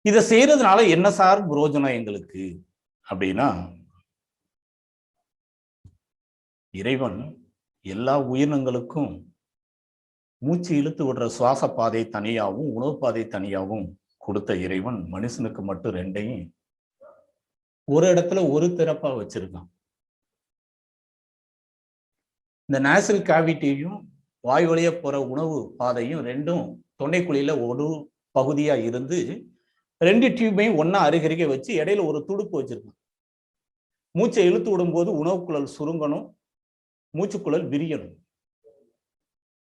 இதை செய்யறதுனால என்ன சார் புரோஜனம் எங்களுக்கு அப்படின்னா, இறைவன் எல்லா உயிரினங்களுக்கும் மூச்சு இழுத்து விடுற சுவாச பாதை தனியாகவும் உணவு பாதை தனியாகவும் கொடுத்த இறைவன் மனுஷனுக்கு மட்டும் ரெண்டையும் ஒரு இடத்துல ஒரு திறப்பா வச்சிருக்கான். இந்த நேசல் கேவிட்டியும் வாய் வழியா போற உணவு பாதையும் ரெண்டும் தொண்டைக்குழியில ஒரு பகுதியா இருந்து ரெண்டு டியூபையும் ஒன்னா அருகருகே வச்சு இடையில ஒரு துடுப்பு வச்சிருக்கான். மூச்சை இழுத்து விடும் போது உணவுக்குழல் சுருங்கணும், மூச்சுக்குழல் விரியணும்.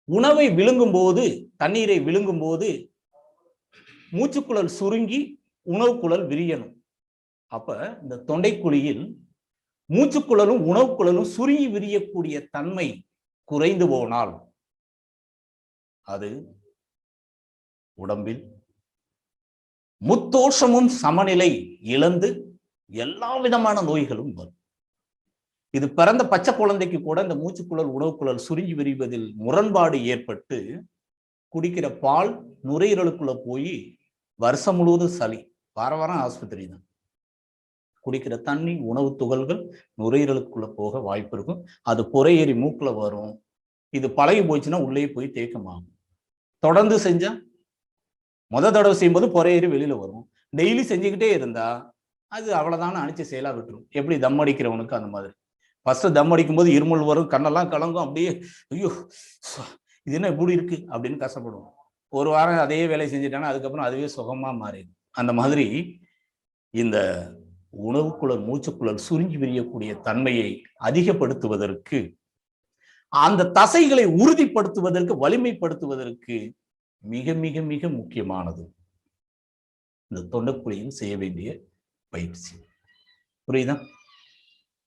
உணவை விழுங்கும் போது, தண்ணீரை விழுங்கும் போது மூச்சுக்குழல் சுருங்கி உணவுக்குழல் விரியணும். அப்ப இந்த தொண்டைக்குழியில் மூச்சுக்குழலும் உணவுக்குழலும் சுருங்கி விரியக்கூடிய தன்மை குறைந்து போனால் அது உடம்பில் முத்தோஷமும் சமநிலை இழந்து எல்லா விதமான நோய்களும் வரும். இது பிறந்த பச்சை குழந்தைக்கு கூட இந்த மூச்சுக்குழல் உணவுக்குழல் சுருங்கி விரிவதில் முரண்பாடு ஏற்பட்டு குடிக்கிற பால் நுரையீரலுக்குள்ள போய் வருஷம் முழுவதும் சளி, வாரம் ஆஸ்பத்திரி தான். குடிக்கிற தண்ணி உணவு துகள்கள் நுரையீரலுக்குள்ள போக வாய்ப்பு இருக்கும். அது புறையேறி மூக்குல வரும். இது பழகி போச்சுன்னா உள்ளே போய் தேக்கமாகும். தொடர்ந்து செஞ்சா தடவை செய்யும்போது புறையேறி வெளியில வரும். டெய்லி செஞ்சுக்கிட்டே இருந்தா அது அவ்வளவுதான் அணிச்சு செயலா விட்டுரும். எப்படி தம் அடிக்கிறவனுக்கு அந்த மாதிரி. ஃபர்ஸ்ட் தம் அடிக்கும் போது இருமல் வரும், கண்ணெல்லாம் கலங்கும், அப்படியே ஐயோ இது என்ன இப்படி இருக்கு அப்படின்னு கஷ்டப்படுவோம். ஒரு வாரம் அதே வேலையை செஞ்சுட்டாங்கன்னா அதுக்கப்புறம் அதுவே சுகமா மாறிடும். அந்த மாதிரி இந்த உணவுக்குழல் மூச்சுக்குழல் சுருங்கி விரியக்கூடிய தன்மையை அதிகப்படுத்துவதற்கு, அந்த தசைகளை உறுதிப்படுத்துவதற்கு, வலிமைப்படுத்துவதற்கு மிக மிக மிக முக்கியமானது இந்த தொண்டைக்குழியில் செய்ய வேண்டிய பயிற்சி. புரியுதா?